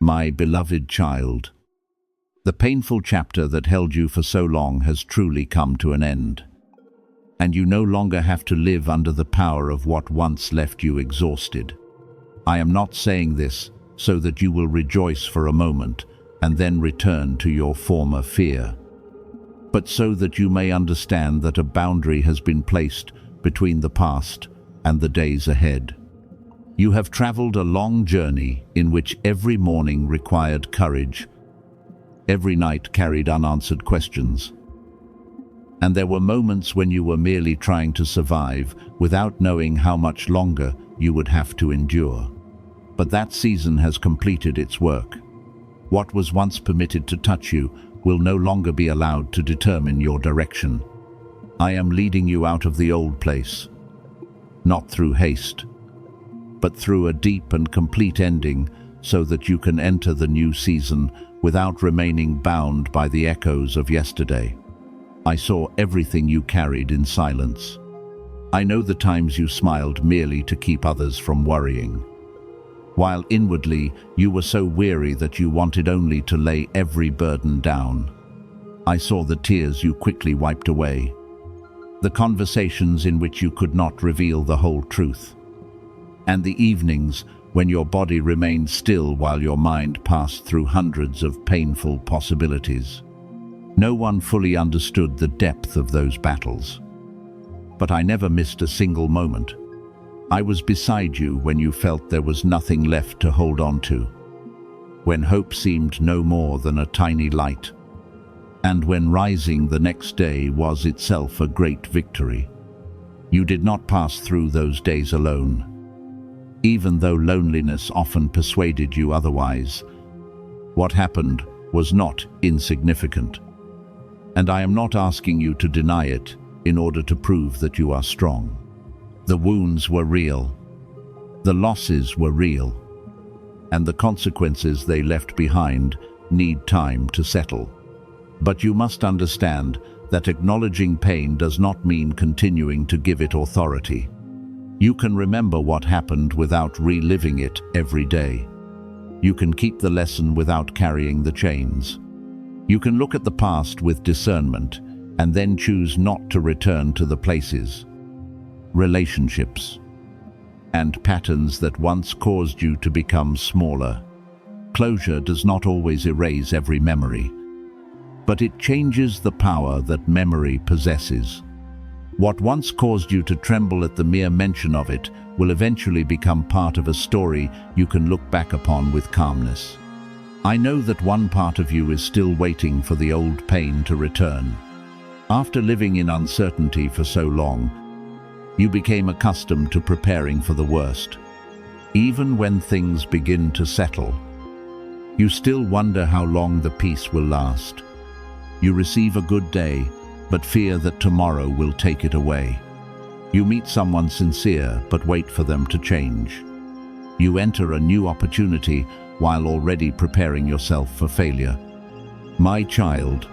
My beloved child, the painful chapter that held you for so long has truly come to an end, and you no longer have to live under the power of what once left you exhausted. I am not saying this so that you will rejoice for a moment and then return to your former fear, but so that you may understand that a boundary has been placed between the past and the days ahead. You have traveled a long journey in which every morning required courage, every night carried unanswered questions, and there were moments when you were merely trying to survive without knowing how much longer you would have to endure. But that season has completed its work. What was once permitted to touch you will no longer be allowed to determine your direction. I am leading you out of the old place, not through haste, but through a deep and complete ending so that you can enter the new season without remaining bound by the echoes of yesterday. I saw everything you carried in silence. I know the times you smiled merely to keep others from worrying, while inwardly you were so weary that you wanted only to lay every burden down. I saw the tears you quickly wiped away, the conversations in which you could not reveal the whole truth, and the evenings when your body remained still while your mind passed through hundreds of painful possibilities. No one fully understood the depth of those battles, but I never missed a single moment. I was beside you when you felt there was nothing left to hold on to, when hope seemed no more than a tiny light, and when rising the next day was itself a great victory. You did not pass through those days alone, even though loneliness often persuaded you otherwise. What happened was not insignificant, and I am not asking you to deny it in order to prove that you are strong. The wounds were real, the losses were real, and the consequences they left behind need time to settle. But you must understand that acknowledging pain does not mean continuing to give it authority. You can remember what happened without reliving it every day. You can keep the lesson without carrying the chains. You can look at the past with discernment and then choose not to return to the places, relationships, and patterns that once caused you to become smaller. Closure does not always erase every memory, but it changes the power that memory possesses. What once caused you to tremble at the mere mention of it will eventually become part of a story you can look back upon with calmness. I know that one part of you is still waiting for the old pain to return. After living in uncertainty for so long, you became accustomed to preparing for the worst. Even when things begin to settle, you still wonder how long the peace will last. You receive a good day, but fear that tomorrow will take it away. You meet someone sincere, but wait for them to change. You enter a new opportunity while already preparing yourself for failure. My child,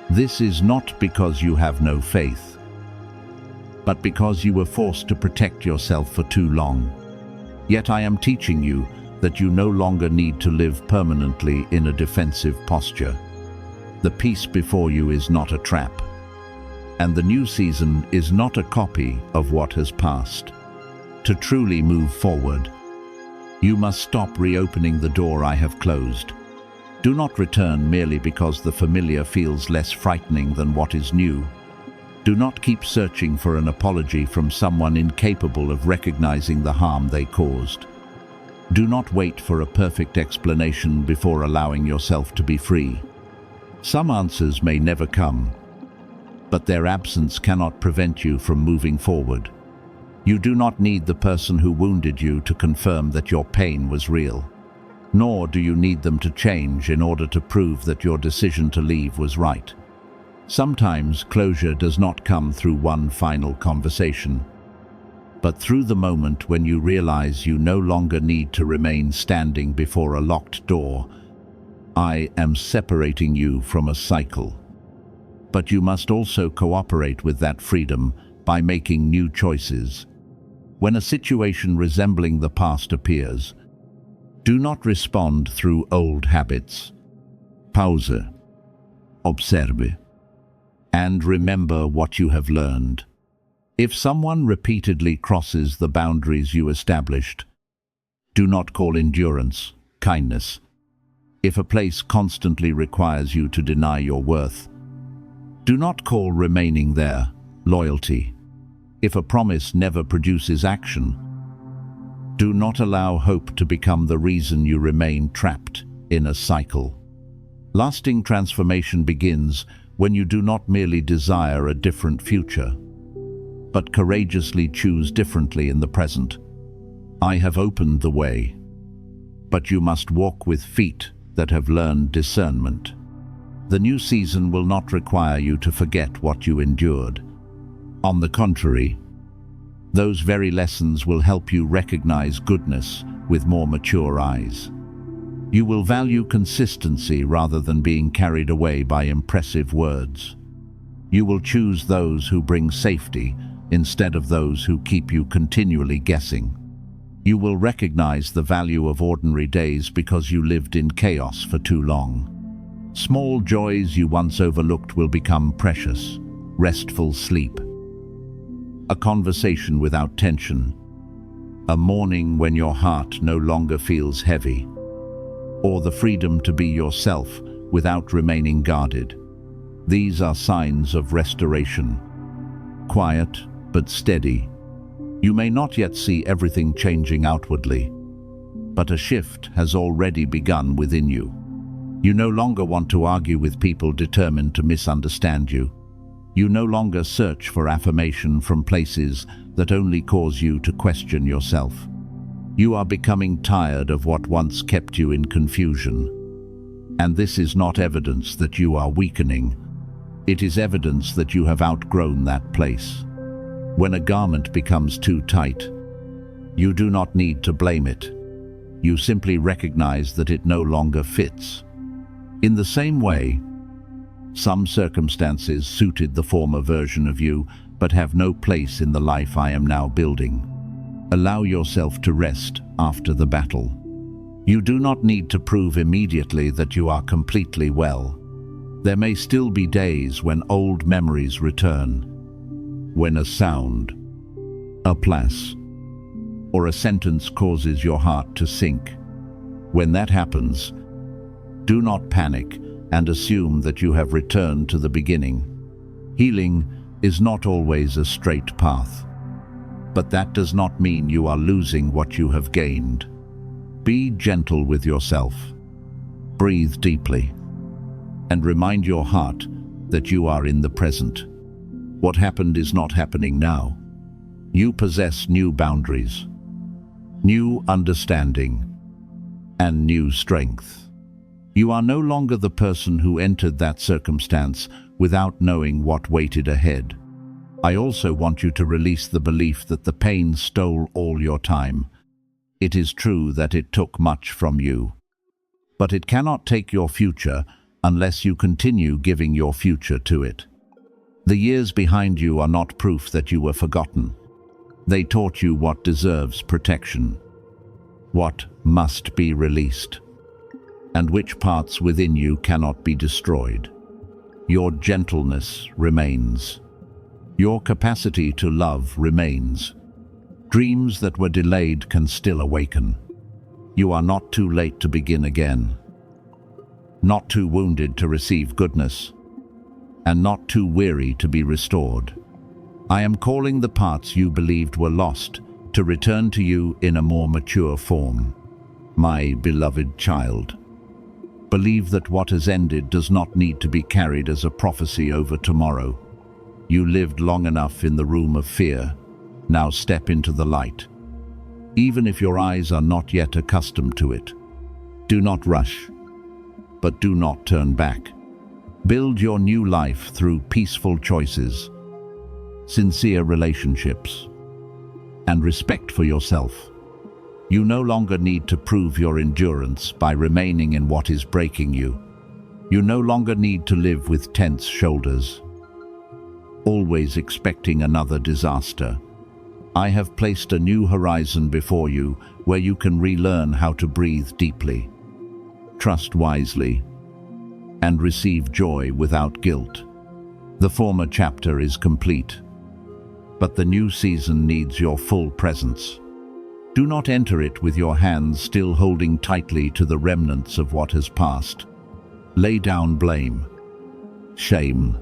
this is not because you have no faith, but because you were forced to protect yourself for too long. Yet I am teaching you that you no longer need to live permanently in a defensive posture. The peace before you is not a trap, and the new season is not a copy of what has passed. To truly move forward, you must stop reopening the door I have closed. Do not return merely because the familiar feels less frightening than what is new. Do not keep searching for an apology from someone incapable of recognizing the harm they caused. Do not wait for a perfect explanation before allowing yourself to be free. Some answers may never come, but their absence cannot prevent you from moving forward. You do not need the person who wounded you to confirm that your pain was real, nor do you need them to change in order to prove that your decision to leave was right. Sometimes closure does not come through one final conversation, but through the moment when you realize you no longer need to remain standing before a locked door. I am separating you from a cycle, but you must also cooperate with that freedom by making new choices. When a situation resembling the past appears, Do not respond through old habits. Pause. Observe. And remember what you have learned. If someone repeatedly crosses the boundaries you established, do not call endurance kindness. If a place constantly requires you to deny your worth, do not call remaining there loyalty. If a promise never produces action, do not allow hope to become the reason you remain trapped in a cycle. Lasting transformation begins when you do not merely desire a different future, but courageously choose differently in the present. I have opened the way, but you must walk with feet that have learned discernment. The new season will not require you to forget what you endured. On the contrary, those very lessons will help you recognize goodness with more mature eyes. You will value consistency rather than being carried away by impressive words. You will choose those who bring safety instead of those who keep you continually guessing. You will recognize the value of ordinary days because you lived in chaos for too long. Small joys you once overlooked will become precious. Restful sleep, a conversation without tension, a morning when your heart no longer feels heavy, or the freedom to be yourself without remaining guarded. These are signs of restoration. Quiet but steady. You may not yet see everything changing outwardly, but a shift has already begun within you. You no longer want to argue with people determined to misunderstand you. You no longer search for affirmation from places that only cause you to question yourself. You are becoming tired of what once kept you in confusion. And this is not evidence that you are weakening. It is evidence that you have outgrown that place. When a garment becomes too tight, you do not need to blame it. You simply recognize that it no longer fits. In the same way, some circumstances suited the former version of you, but have no place in the life I am now building. Allow yourself to rest after the battle. You do not need to prove immediately that you are completely well. There may still be days when old memories return, when a sound, a place, or a sentence causes your heart to sink. When that happens, do not panic and assume that you have returned to the beginning. Healing is not always a straight path, but that does not mean you are losing what you have gained. Be gentle with yourself. Breathe deeply, and remind your heart that you are in the present. What happened is not happening now. You possess new boundaries, new understanding, and new strength. You are no longer the person who entered that circumstance without knowing what waited ahead. I also want you to release the belief that the pain stole all your time. It is true that it took much from you, but it cannot take your future unless you continue giving your future to it. The years behind you are not proof that you were forgotten. They taught you what deserves protection, what must be released, and which parts within you cannot be destroyed. Your gentleness remains. Your capacity to love remains. Dreams that were delayed can still awaken. You are not too late to begin again. Not too wounded to receive goodness, and not too weary to be restored. I am calling the parts you believed were lost to return to you in a more mature form. My beloved child, believe that what has ended does not need to be carried as a prophecy over tomorrow. You lived long enough in the room of fear. Now step into the light. Even if your eyes are not yet accustomed to it. Do not rush, but do not turn back. Build your new life through peaceful choices, sincere relationships, and respect for yourself. You no longer need to prove your endurance by remaining in what is breaking you. You no longer need to live with tense shoulders, always expecting another disaster. I have placed a new horizon before you where you can relearn how to breathe deeply, trust wisely, and receive joy without guilt. The former chapter is complete, but the new season needs your full presence. Do not enter it with your hands still holding tightly to the remnants of what has passed. Lay down blame, shame,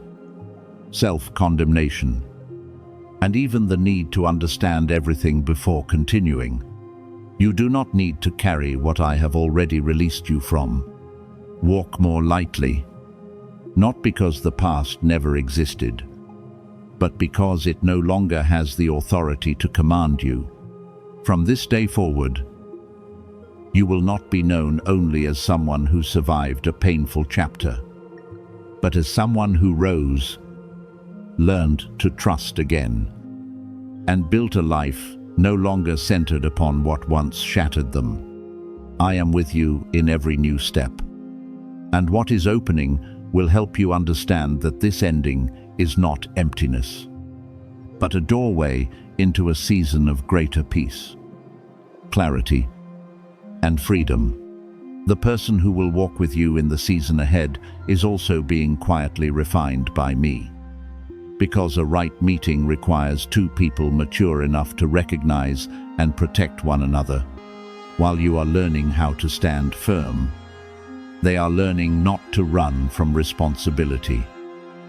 self-condemnation, and even the need to understand everything before continuing. You do not need to carry what I have already released you from. Walk more lightly, not because the past never existed, but because it no longer has the authority to command you. From this day forward, you will not be known only as someone who survived a painful chapter, but as someone who rose, learned to trust again, and built a life no longer centered upon what once shattered them. I am with you in every new step, and what is opening will help you understand that this ending is not emptiness, but a doorway into a season of greater peace, clarity, and freedom. The person who will walk with you in the season ahead is also being quietly refined by me, because a right meeting requires two people mature enough to recognize and protect one another. While you are learning how to stand firm, they are learning not to run from responsibility.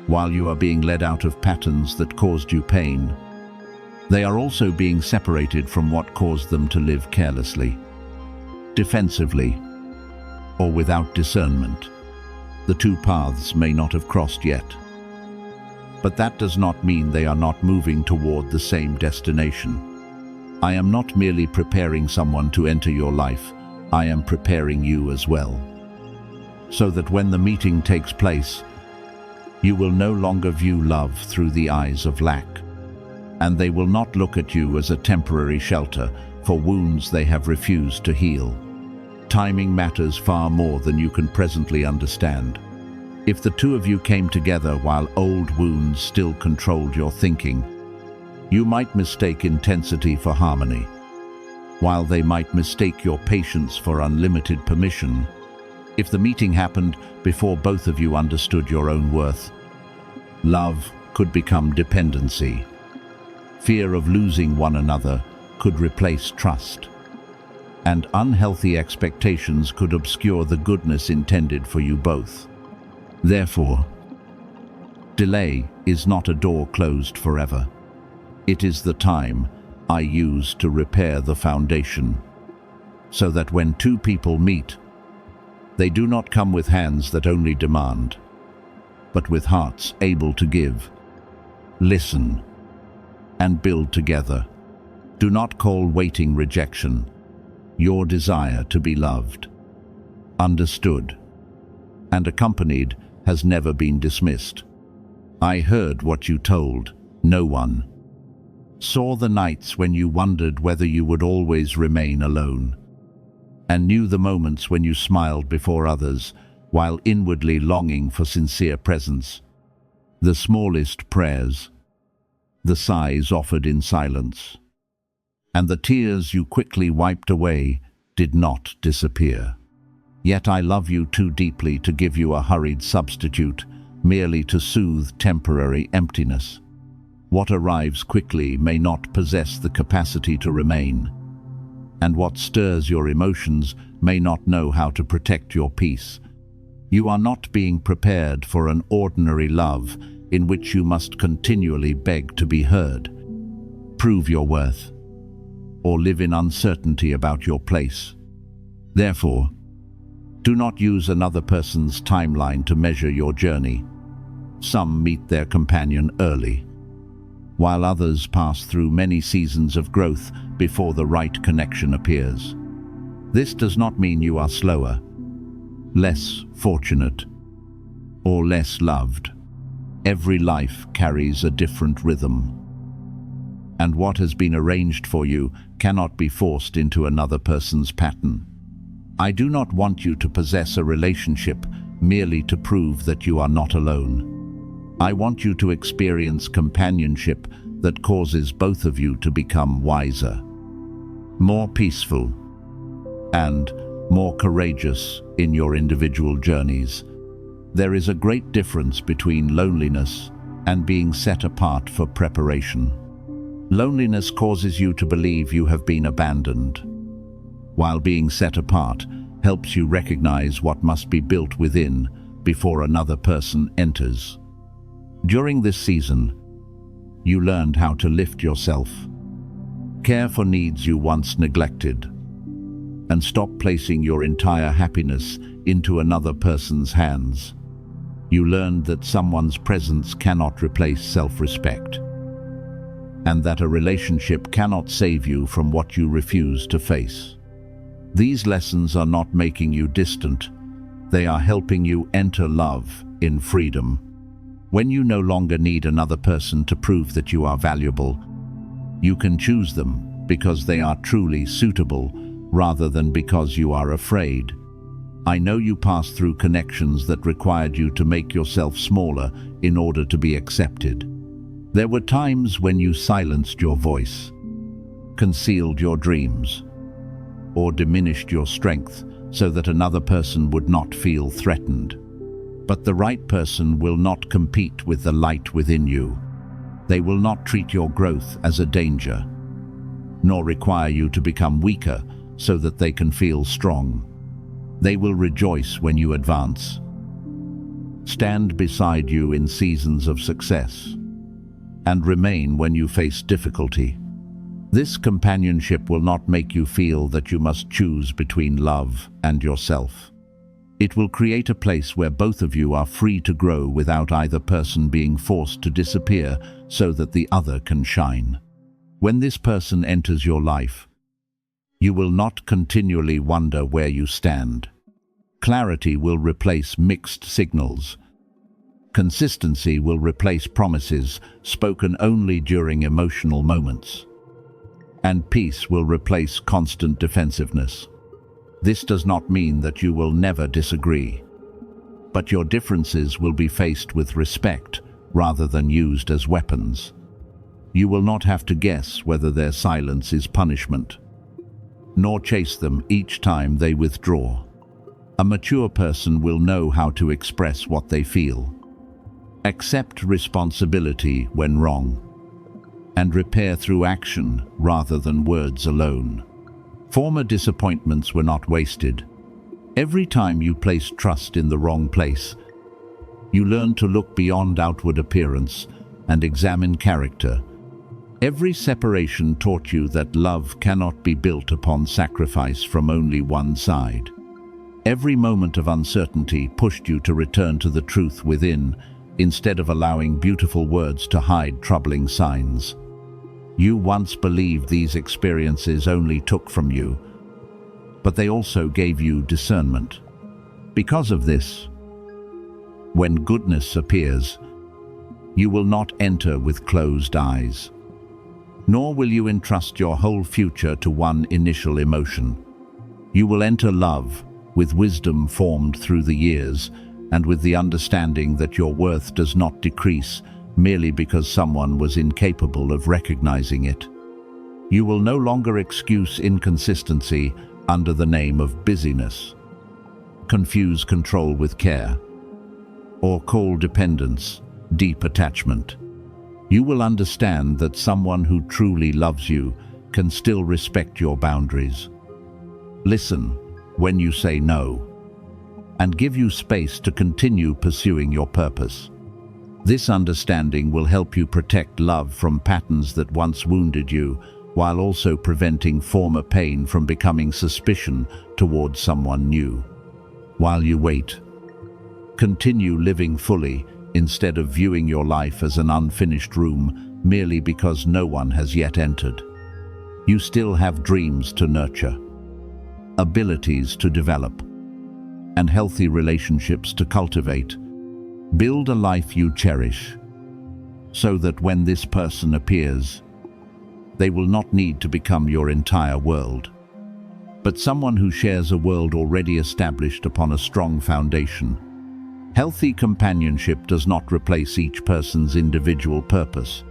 While you are being led out of patterns that caused you pain, they are also being separated from what caused them to live carelessly, defensively, or without discernment. The two paths may not have crossed yet, but that does not mean they are not moving toward the same destination. I am not merely preparing someone to enter your life, I am preparing you as well, so that when the meeting takes place, you will no longer view love through the eyes of lack, and they will not look at you as a temporary shelter for wounds they have refused to heal. Timing matters far more than you can presently understand. If the two of you came together while old wounds still controlled your thinking, you might mistake intensity for harmony, while they might mistake your patience for unlimited permission. If the meeting happened before both of you understood your own worth, love could become dependency. Fear of losing one another could replace trust, and unhealthy expectations could obscure the goodness intended for you both. Therefore, delay is not a door closed forever. It is the time I use to repair the foundation, so that when two people meet, they do not come with hands that only demand, but with hearts able to give, listen, and build together. Do not call waiting rejection. Your desire to be loved, understood, and accompanied has never been dismissed. I heard what you told no one, saw the nights when you wondered whether you would always remain alone, and knew the moments when you smiled before others while inwardly longing for sincere presence. The smallest prayers, the sighs offered in silence, and the tears you quickly wiped away did not disappear. Yet I love you too deeply to give you a hurried substitute, merely to soothe temporary emptiness. What arrives quickly may not possess the capacity to remain, and what stirs your emotions may not know how to protect your peace. You are not being prepared for an ordinary love in which you must continually beg to be heard, prove your worth, or live in uncertainty about your place. Therefore, do not use another person's timeline to measure your journey. Some meet their companion early, while others pass through many seasons of growth before the right connection appears. This does not mean you are slower, less fortunate, or less loved. Every life carries a different rhythm, and what has been arranged for you cannot be forced into another person's pattern. I do not want you to possess a relationship merely to prove that you are not alone. I want you to experience companionship that causes both of you to become wiser, more peaceful, and more courageous in your individual journeys. There is a great difference between loneliness and being set apart for preparation. Loneliness causes you to believe you have been abandoned, while being set apart helps you recognize what must be built within before another person enters. During this season, you learned how to lift yourself, care for needs you once neglected, and stop placing your entire happiness into another person's hands. You learned that someone's presence cannot replace self-respect, and that a relationship cannot save you from what you refuse to face. These lessons are not making you distant. They are helping you enter love in freedom. When you no longer need another person to prove that you are valuable, you can choose them because they are truly suitable rather than because you are afraid. I know you passed through connections that required you to make yourself smaller in order to be accepted. There were times when you silenced your voice, concealed your dreams, or diminished your strength so that another person would not feel threatened. But the right person will not compete with the light within you. They will not treat your growth as a danger, nor require you to become weaker so that they can feel strong. They will rejoice when you advance, stand beside you in seasons of success, and remain when you face difficulty. This companionship will not make you feel that you must choose between love and yourself. It will create a place where both of you are free to grow without either person being forced to disappear so that the other can shine. When this person enters your life, you will not continually wonder where you stand. Clarity will replace mixed signals. Consistency will replace promises spoken only during emotional moments. And peace will replace constant defensiveness. This does not mean that you will never disagree, but your differences will be faced with respect rather than used as weapons. You will not have to guess whether their silence is punishment, nor chase them each time they withdraw. A mature person will know how to express what they feel, accept responsibility when wrong, and repair through action rather than words alone. Former disappointments were not wasted. Every time you placed trust in the wrong place, you learned to look beyond outward appearance and examine character. Every separation taught you that love cannot be built upon sacrifice from only one side. Every moment of uncertainty pushed you to return to the truth within, instead of allowing beautiful words to hide troubling signs. You once believed these experiences only took from you, but they also gave you discernment. Because of this, when goodness appears, you will not enter with closed eyes, nor will you entrust your whole future to one initial emotion. You will enter love with wisdom formed through the years and with the understanding that your worth does not decrease merely because someone was incapable of recognizing it. You will no longer excuse inconsistency under the name of busyness, confuse control with care, or call dependence deep attachment. You will understand that someone who truly loves you can still respect your boundaries, listen when you say no, and give you space to continue pursuing your purpose. This understanding will help you protect love from patterns that once wounded you, while also preventing former pain from becoming suspicion towards someone new. While you wait, continue living fully instead of viewing your life as an unfinished room merely because no one has yet entered. You still have dreams to nurture, abilities to develop, and healthy relationships to cultivate. Build a life you cherish, so that when this person appears, they will not need to become your entire world, but someone who shares a world already established upon a strong foundation. Healthy companionship does not replace each person's individual purpose.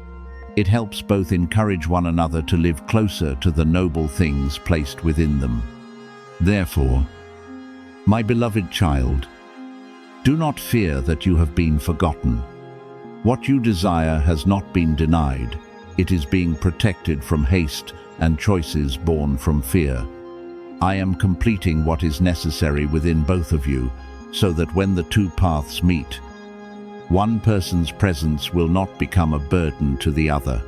It helps both encourage one another to live closer to the noble things placed within them. Therefore, my beloved child, do not fear that you have been forgotten. What you desire has not been denied. It is being protected from haste and choices born from fear. I am completing what is necessary within both of you, so that when the two paths meet, one person's presence will not become a burden to the other.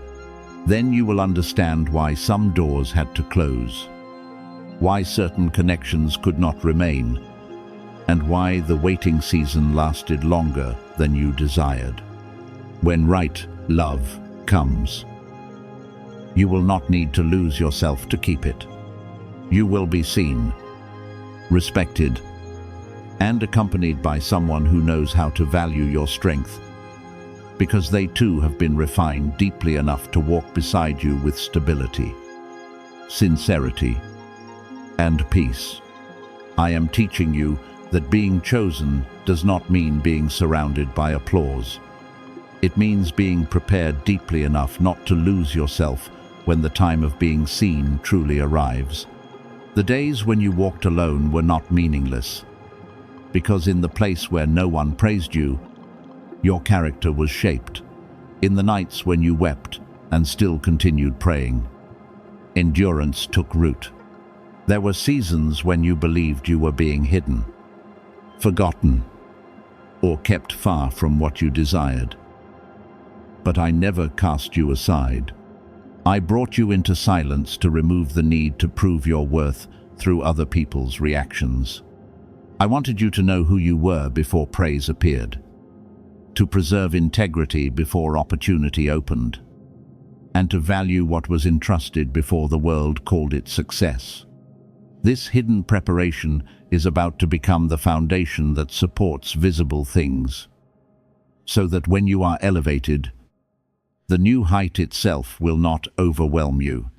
Then you will understand why some doors had to close, why certain connections could not remain, and why the waiting season lasted longer than you desired. When right love comes, you will not need to lose yourself to keep it. You will be seen, respected, and accompanied by someone who knows how to value your strength, because they too have been refined deeply enough to walk beside you with stability, sincerity, and peace. I am teaching you that being chosen does not mean being surrounded by applause. It means being prepared deeply enough not to lose yourself when the time of being seen truly arrives. The days when you walked alone were not meaningless, because in the place where no one praised you, your character was shaped. In the nights when you wept and still continued praying, endurance took root. There were seasons when you believed you were being hidden, forgotten, or kept far from what you desired. But I never cast you aside. I brought you into silence to remove the need to prove your worth through other people's reactions. I wanted you to know who you were before praise appeared, to preserve integrity before opportunity opened, and to value what was entrusted before the world called it success. This hidden preparation is about to become the foundation that supports visible things, so that when you are elevated, the new height itself will not overwhelm you.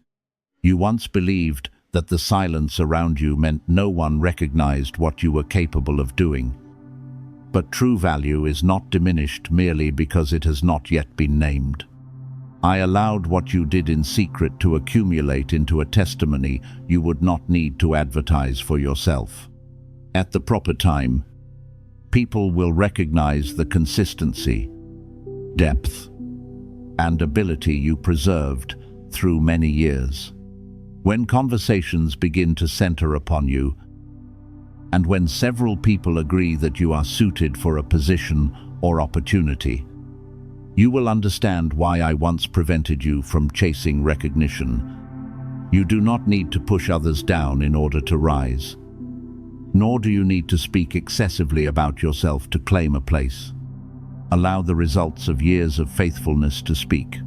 You once believed that the silence around you meant no one recognized what you were capable of doing. But true value is not diminished merely because it has not yet been named. I allowed what you did in secret to accumulate into a testimony you would not need to advertise for yourself. At the proper time, people will recognize the consistency, depth, and ability you preserved through many years. When conversations begin to center upon you, and when several people agree that you are suited for a position or opportunity, you will understand why I once prevented you from chasing recognition. You do not need to push others down in order to rise, nor do you need to speak excessively about yourself to claim a place. Allow the results of years of faithfulness to speak.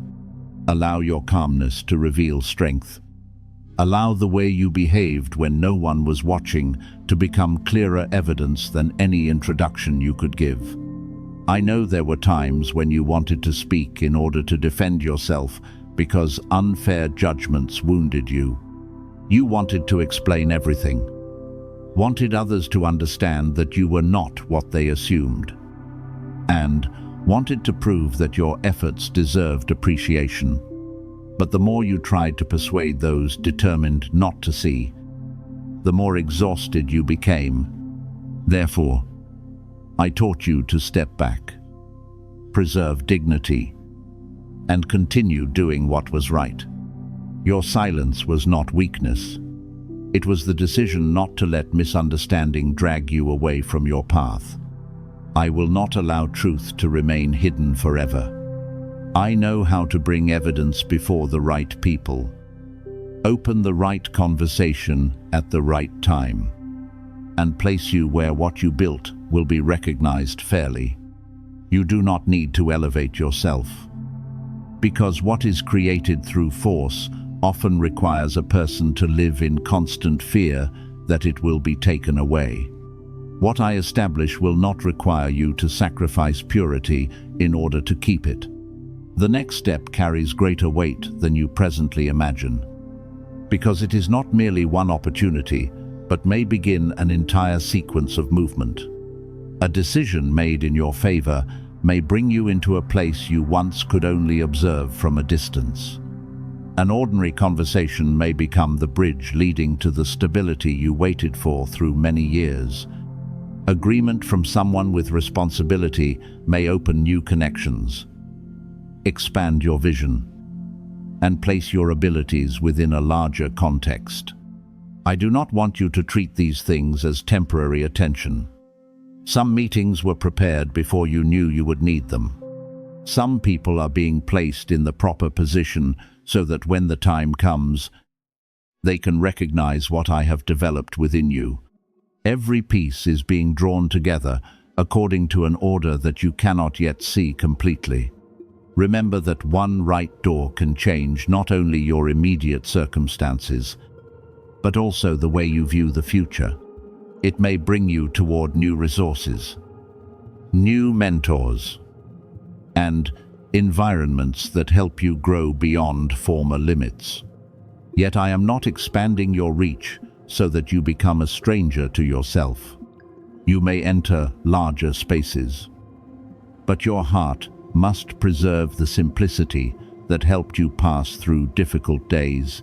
Allow your calmness to reveal strength. Allow the way you behaved when no one was watching to become clearer evidence than any introduction you could give. I know there were times when you wanted to speak in order to defend yourself because unfair judgments wounded you. You wanted to explain everything, wanted others to understand that you were not what they assumed, and wanted to prove that your efforts deserved appreciation. But the more you tried to persuade those determined not to see, the more exhausted you became. Therefore, I taught you to step back, preserve dignity, and continue doing what was right. Your silence was not weakness. It was the decision not to let misunderstanding drag you away from your path. I will not allow truth to remain hidden forever. I know how to bring evidence before the right people, open the right conversation at the right time, and place you where what you built will be recognized fairly. You do not need to elevate yourself, because what is created through force often requires a person to live in constant fear that it will be taken away. What I establish will not require you to sacrifice purity in order to keep it. The next step carries greater weight than you presently imagine, because it is not merely one opportunity, but may begin an entire sequence of movement. A decision made in your favor may bring you into a place you once could only observe from a distance. An ordinary conversation may become the bridge leading to the stability you waited for through many years. Agreement from someone with responsibility may open new connections. Expand your vision and place your abilities within a larger context. I do not want you to treat these things as temporary attention. Some meetings were prepared before you knew you would need them. Some people are being placed in the proper position so that when the time comes, they can recognize what I have developed within you. Every piece is being drawn together according to an order that you cannot yet see completely. Remember that one right door can change not only your immediate circumstances, but also the way you view the future. It may bring you toward new resources, new mentors, and environments that help you grow beyond former limits. Yet I am not expanding your reach so that you become a stranger to yourself. You may enter larger spaces, but your heart must preserve the simplicity that helped you pass through difficult days.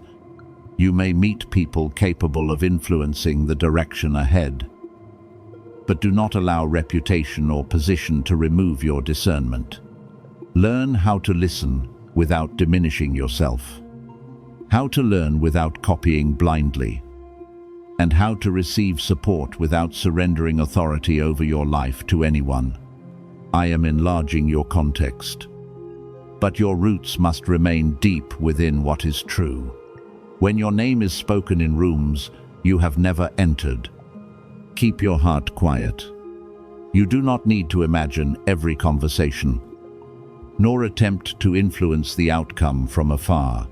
You may meet people capable of influencing the direction ahead, but do not allow reputation or position to remove your discernment. Learn how to listen without diminishing yourself, how to learn without copying blindly, and how to receive support without surrendering authority over your life to anyone. I am enlarging your context, but your roots must remain deep within what is true. When your name is spoken in rooms you have never entered, keep your heart quiet. You do not need to imagine every conversation, nor attempt to influence the outcome from afar.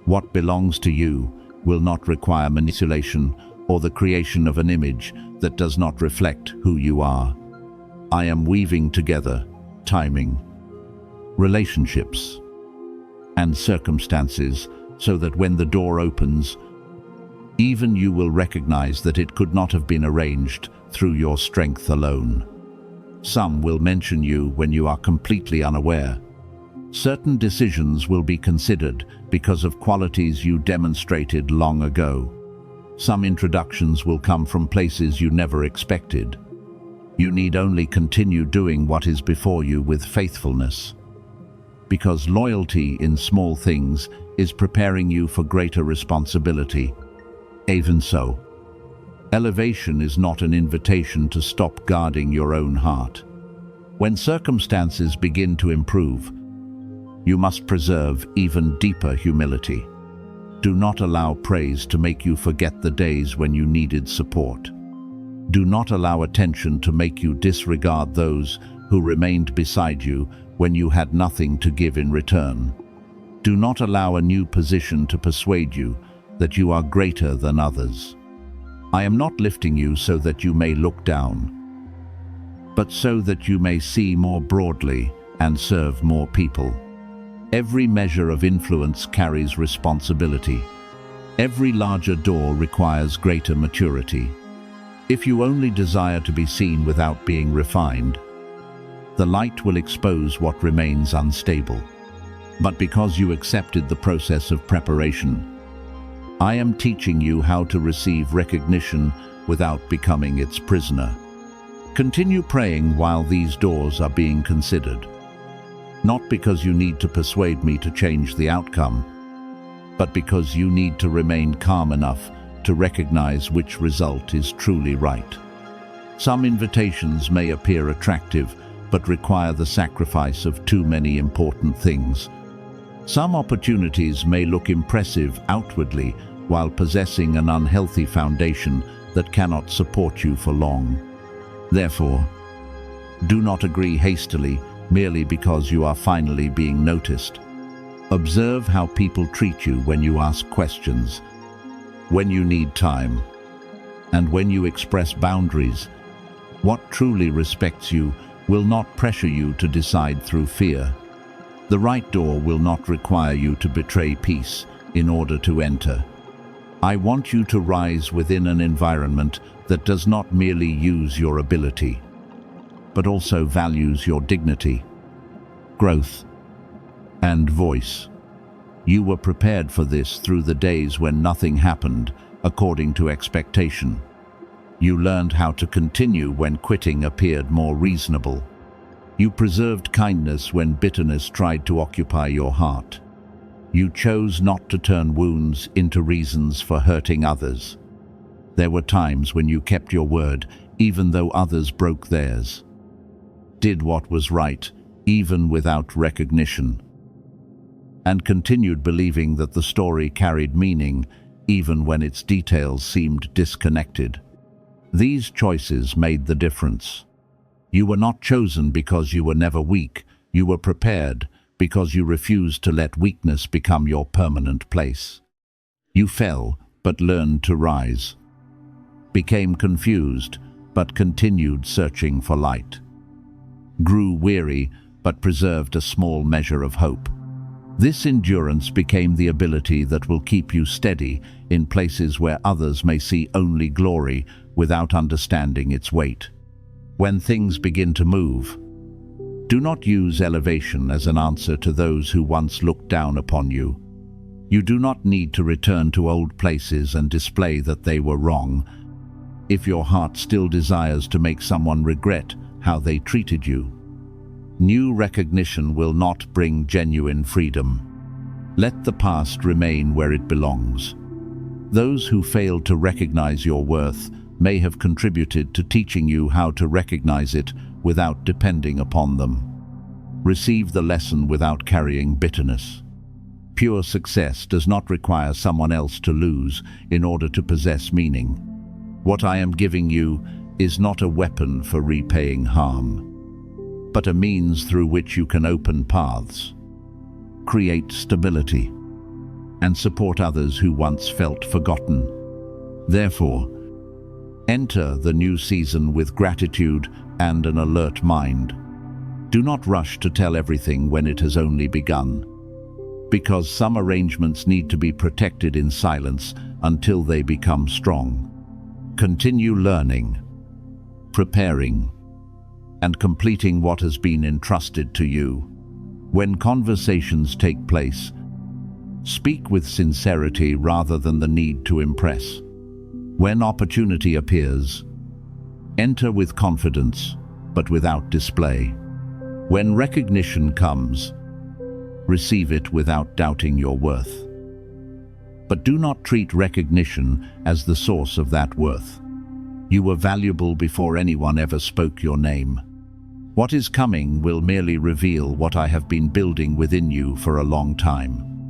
What belongs to you will not require manipulation or the creation of an image that does not reflect who you are. I am weaving together timing, relationships, and circumstances so that when the door opens, even you will recognize that it could not have been arranged through your strength alone. Some will mention you when you are completely unaware. Certain decisions will be considered because of qualities you demonstrated long ago. Some introductions will come from places you never expected. You need only continue doing what is before you with faithfulness, because loyalty in small things is preparing you for greater responsibility. Even so, elevation is not an invitation to stop guarding your own heart. When circumstances begin to improve, you must preserve even deeper humility. Do not allow praise to make you forget the days when you needed support. Do not allow attention to make you disregard those who remained beside you when you had nothing to give in return. Do not allow a new position to persuade you that you are greater than others. I am not lifting you so that you may look down, but so that you may see more broadly and serve more people. Every measure of influence carries responsibility. Every larger door requires greater maturity. If you only desire to be seen without being refined, the light will expose what remains unstable. But because you accepted the process of preparation, I am teaching you how to receive recognition without becoming its prisoner. Continue praying while these doors are being considered. Not because you need to persuade me to change the outcome, but because you need to remain calm enough to recognize which result is truly right. Some invitations may appear attractive, but require the sacrifice of too many important things. Some opportunities may look impressive outwardly while possessing an unhealthy foundation that cannot support you for long. Therefore, do not agree hastily merely because you are finally being noticed. Observe how people treat you when you ask questions, when you need time, and when you express boundaries. What truly respects you will not pressure you to decide through fear. The right door will not require you to betray peace in order to enter. I want you to rise within an environment that does not merely use your ability, but also values your dignity, growth, and voice. You were prepared for this through the days when nothing happened according to expectation. You learned how to continue when quitting appeared more reasonable. You preserved kindness when bitterness tried to occupy your heart. You chose not to turn wounds into reasons for hurting others. There were times when you kept your word, even though others broke theirs. Did what was right, even without recognition. And continued believing that the story carried meaning, even when its details seemed disconnected. These choices made the difference. You were not chosen because you were never weak. You were prepared because you refused to let weakness become your permanent place. You fell, but learned to rise. Became confused, but continued searching for light. Grew weary, but preserved a small measure of hope. This endurance became the ability that will keep you steady in places where others may see only glory without understanding its weight. When things begin to move, do not use elevation as an answer to those who once looked down upon you. You do not need to return to old places and display that they were wrong. If your heart still desires to make someone regret how they treated you, new recognition will not bring genuine freedom. Let the past remain where it belongs. Those who failed to recognize your worth may have contributed to teaching you how to recognize it without depending upon them. Receive the lesson without carrying bitterness. Pure success does not require someone else to lose in order to possess meaning. What I am giving you is not a weapon for repaying harm, but a means through which you can open paths, create stability, and support others who once felt forgotten. Therefore, enter the new season with gratitude and an alert mind. Do not rush to tell everything when it has only begun, because some arrangements need to be protected in silence until they become strong. Continue learning, preparing, and completing what has been entrusted to you. When conversations take place, speak with sincerity rather than the need to impress. When opportunity appears, enter with confidence, but without display. When recognition comes, receive it without doubting your worth. But do not treat recognition as the source of that worth. You were valuable before anyone ever spoke your name. What is coming will merely reveal what I have been building within you for a long time.